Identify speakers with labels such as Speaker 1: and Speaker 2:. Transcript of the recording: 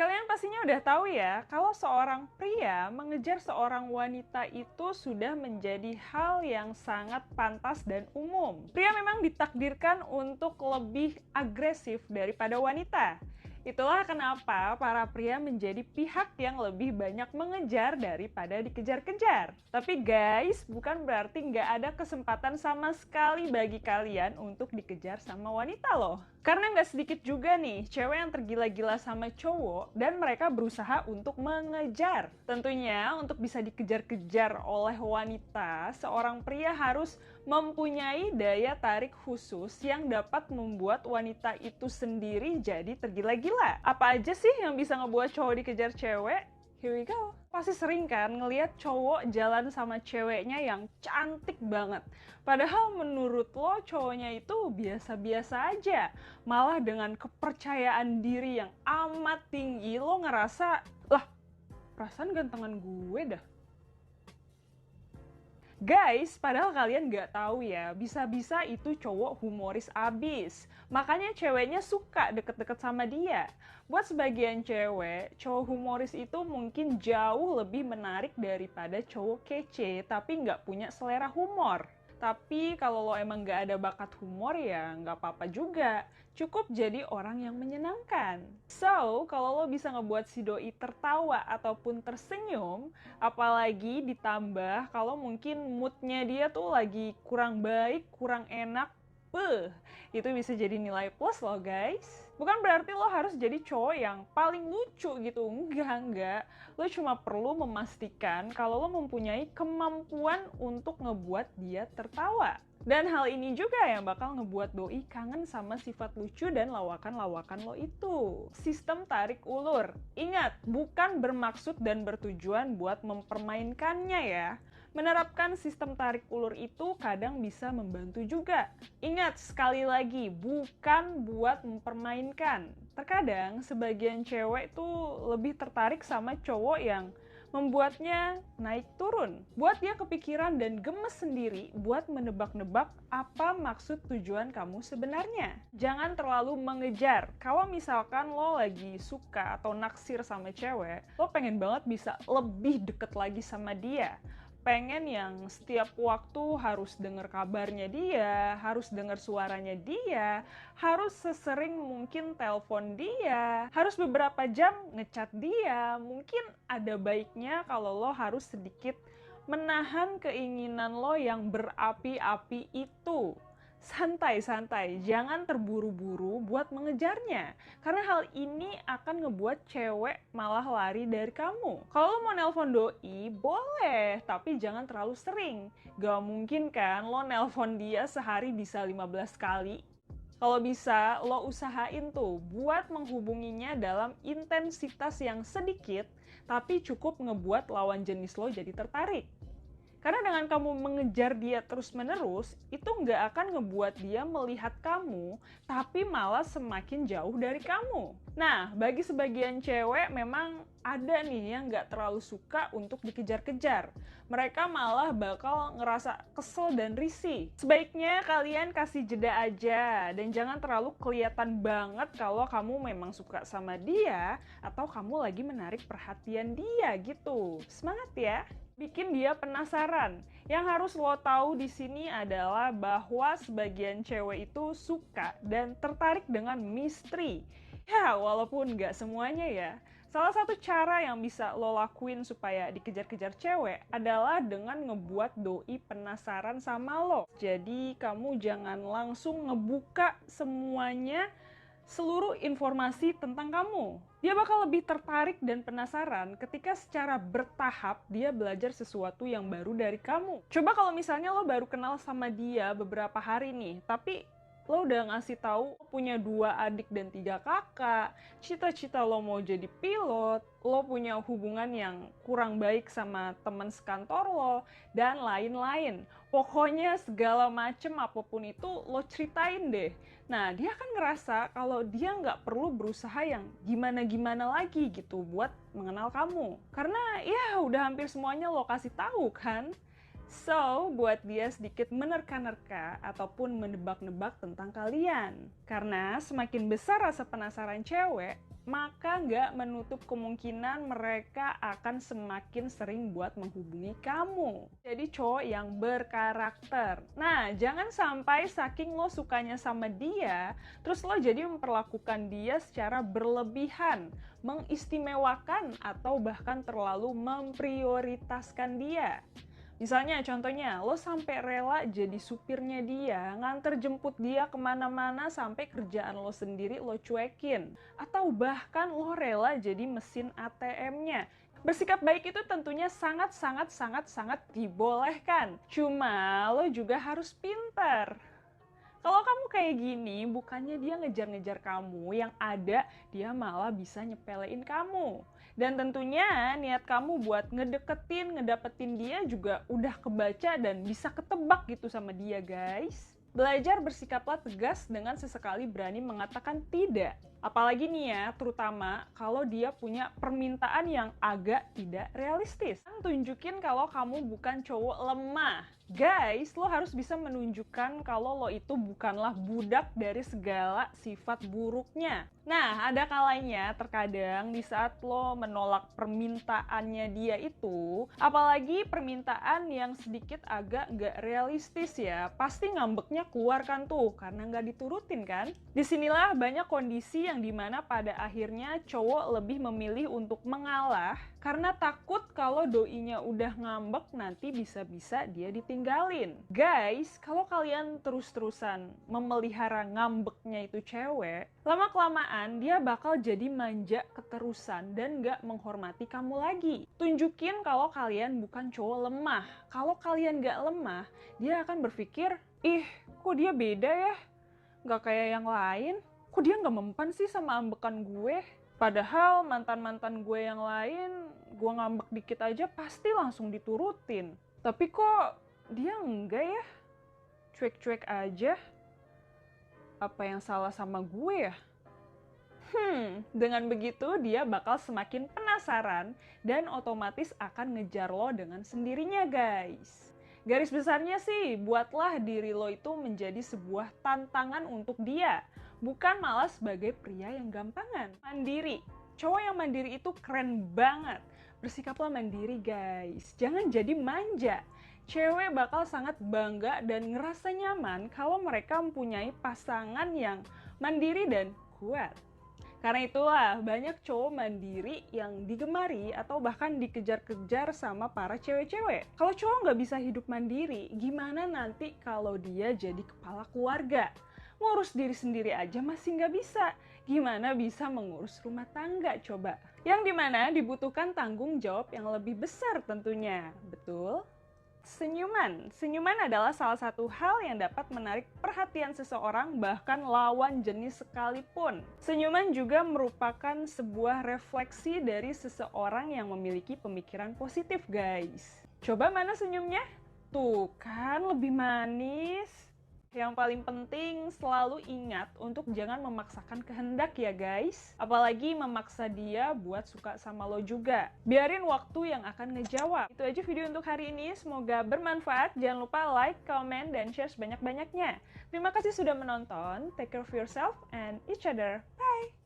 Speaker 1: Kalian pastinya udah tahu ya, kalau seorang pria mengejar seorang wanita itu sudah menjadi hal yang sangat pantas dan umum. Pria memang ditakdirkan untuk lebih agresif daripada wanita. Itulah kenapa para pria menjadi pihak yang lebih banyak mengejar daripada dikejar-kejar. Tapi guys, bukan berarti nggak ada kesempatan sama sekali bagi kalian untuk dikejar sama wanita loh. Karena nggak sedikit juga nih cewek yang tergila-gila sama cowok dan mereka berusaha untuk mengejar. Tentunya untuk bisa dikejar-kejar oleh wanita, seorang pria harus mempunyai daya tarik khusus yang dapat membuat wanita itu sendiri jadi tergila-gila. Apa aja sih yang bisa ngebuat cowok dikejar cewek? Here we go. Pasti sering kan ngelihat cowok jalan sama ceweknya yang cantik banget. Padahal menurut lo cowoknya itu biasa-biasa aja. Malah dengan kepercayaan diri yang amat tinggi lo ngerasa, lah perasaan gantengan gue dah. Guys, padahal kalian nggak tahu ya, bisa-bisa itu cowok humoris abis. Makanya ceweknya suka deket-deket sama dia. Buat sebagian cewek, cowok humoris itu mungkin jauh lebih menarik daripada cowok kece, tapi nggak punya selera humor. Tapi kalau lo emang nggak ada bakat humor ya nggak apa-apa juga. Cukup jadi orang yang menyenangkan. So, kalau lo bisa ngebuat si doi tertawa ataupun tersenyum, apalagi ditambah kalau mungkin moodnya dia tuh lagi kurang baik, kurang enak, itu bisa jadi nilai plus loh guys. Bukan berarti lo harus jadi cowok yang paling lucu gitu, enggak. Lo cuma perlu memastikan kalau lo mempunyai kemampuan untuk ngebuat dia tertawa. Dan hal ini juga yang bakal ngebuat doi kangen sama sifat lucu dan lawakan-lawakan lo itu. Sistem tarik ulur. Ingat, bukan bermaksud dan bertujuan buat mempermainkannya ya. Menerapkan sistem tarik ulur itu kadang bisa membantu juga. Ingat, sekali lagi, bukan buat mempermainkan. Terkadang sebagian cewek tuh lebih tertarik sama cowok yang membuatnya naik turun. Buat dia kepikiran dan gemes sendiri buat menebak-nebak apa maksud tujuan kamu sebenarnya. Jangan terlalu mengejar. Kalau misalkan lo lagi suka atau naksir sama cewek, lo pengen banget bisa lebih deket lagi sama dia. Pengen yang setiap waktu harus denger kabarnya dia, harus denger suaranya dia, harus sesering mungkin telepon dia, harus beberapa jam ngechat dia. Mungkin ada baiknya kalau lo harus sedikit menahan keinginan lo yang berapi-api itu. Santai-santai, jangan terburu-buru buat mengejarnya. Karena hal ini akan ngebuat cewek malah lari dari kamu. Kalau lo mau nelpon doi, boleh, tapi jangan terlalu sering. Gak mungkin kan lo nelpon dia sehari bisa 15 kali. Kalau bisa, lo usahain tuh buat menghubunginya dalam intensitas yang sedikit, tapi cukup ngebuat lawan jenis lo jadi tertarik. Karena dengan kamu mengejar dia terus-menerus, itu nggak akan ngebuat dia melihat kamu, tapi malah semakin jauh dari kamu. Nah, bagi sebagian cewek memang ada nih yang nggak terlalu suka untuk dikejar-kejar. Mereka malah bakal ngerasa kesel dan risih. Sebaiknya kalian kasih jeda aja, dan jangan terlalu kelihatan banget kalau kamu memang suka sama dia, atau kamu lagi menarik perhatian dia gitu. Semangat ya! Bikin dia penasaran. Yang harus lo tahu di sini adalah bahwa sebagian cewek itu suka dan tertarik dengan misteri. Ya, walaupun nggak semuanya ya. Salah satu cara yang bisa lo lakuin supaya dikejar-kejar cewek adalah dengan ngebuat doi penasaran sama lo. Jadi kamu jangan langsung ngebuka semuanya, seluruh informasi tentang kamu. Dia bakal lebih tertarik dan penasaran ketika secara bertahap dia belajar sesuatu yang baru dari kamu. Coba kalau misalnya lo baru kenal sama dia beberapa hari nih, tapi lo udah ngasih tahu punya 2 adik dan 3 kakak, cita-cita lo mau jadi pilot, lo punya hubungan yang kurang baik sama teman sekantor lo, dan lain-lain. Pokoknya segala macem apapun itu lo ceritain deh. Nah, dia akan ngerasa kalau dia nggak perlu berusaha yang gimana-gimana lagi gitu buat mengenal kamu. Karena ya udah hampir semuanya lo kasih tahu kan. So, buat dia sedikit menerka-nerka ataupun menebak-nebak tentang kalian. Karena semakin besar rasa penasaran cewek, maka nggak menutup kemungkinan mereka akan semakin sering buat menghubungi kamu. Jadi cowok yang berkarakter. Nah, jangan sampai saking lo sukanya sama dia, terus lo jadi memperlakukan dia secara berlebihan, mengistimewakan, atau bahkan terlalu memprioritaskan dia. Misalnya, contohnya, lo sampai rela jadi supirnya dia, nganter jemput dia kemana-mana sampai kerjaan lo sendiri lo cuekin. Atau bahkan lo rela jadi mesin ATM-nya. Bersikap baik itu tentunya sangat dibolehkan. Cuma lo juga harus pintar. Kalau kamu kayak gini, bukannya dia ngejar-ngejar kamu, yang ada dia malah bisa nyepelein kamu. Dan tentunya niat kamu buat ngedapetin dia juga udah kebaca dan bisa ketebak gitu sama dia, guys. Belajar bersikaplah tegas dengan sesekali berani mengatakan tidak. Apalagi nih ya, terutama kalau dia punya permintaan yang agak tidak realistis. Tunjukin kalau kamu bukan cowok lemah. Guys, lo harus bisa menunjukkan kalau lo itu bukanlah budak dari segala sifat buruknya. Nah, ada kalanya terkadang di saat lo menolak permintaannya dia itu, apalagi permintaan yang sedikit agak nggak realistis ya, pasti ngambeknya keluar kan tuh, karena nggak diturutin kan. Disinilah banyak kondisi yang dimana pada akhirnya cowok lebih memilih untuk mengalah, karena takut kalau doinya udah ngambek nanti bisa-bisa dia ditinggalin. Guys, kalau kalian terus-terusan memelihara ngambeknya itu cewek, lama-kelamaan dia bakal jadi manja keterusan dan gak menghormati kamu lagi. Tunjukin kalau kalian bukan cowok lemah. Kalau kalian gak lemah, dia akan berpikir, ih kok dia beda ya? Gak kayak yang lain? Kok dia gak mempan sih sama ambekan gue? Padahal mantan-mantan gue yang lain, gue ngambek dikit aja pasti langsung diturutin. Tapi kok dia enggak ya? Cuek-cuek aja. Apa yang salah sama gue ya? Dengan begitu dia bakal semakin penasaran dan otomatis akan ngejar lo dengan sendirinya, guys. Garis besarnya sih, buatlah diri lo itu menjadi sebuah tantangan untuk dia. Bukan malah sebagai pria yang gampangan. Mandiri. Cowok yang mandiri itu keren banget. Bersikaplah mandiri, guys. Jangan jadi manja. Cewek bakal sangat bangga dan ngerasa nyaman kalau mereka mempunyai pasangan yang mandiri dan kuat. Karena itulah banyak cowok mandiri yang digemari atau bahkan dikejar-kejar sama para cewek-cewek. Kalau cowok nggak bisa hidup mandiri, gimana nanti kalau dia jadi kepala keluarga? Ngurus diri sendiri aja masih nggak bisa. Gimana bisa mengurus rumah tangga coba? Yang dimana dibutuhkan tanggung jawab yang lebih besar tentunya. Betul? Senyuman. Senyuman adalah salah satu hal yang dapat menarik perhatian seseorang bahkan lawan jenis sekalipun. Senyuman juga merupakan sebuah refleksi dari seseorang yang memiliki pemikiran positif, guys. Coba mana senyumnya? Tuh kan lebih manis. Yang paling penting selalu ingat untuk jangan memaksakan kehendak ya guys. Apalagi memaksa dia buat suka sama lo juga. Biarin waktu yang akan ngejawab. Itu aja video untuk hari ini. Semoga bermanfaat. Jangan lupa like, comment, dan share sebanyak-banyaknya. Terima kasih sudah menonton. Take care of yourself and each other. Bye!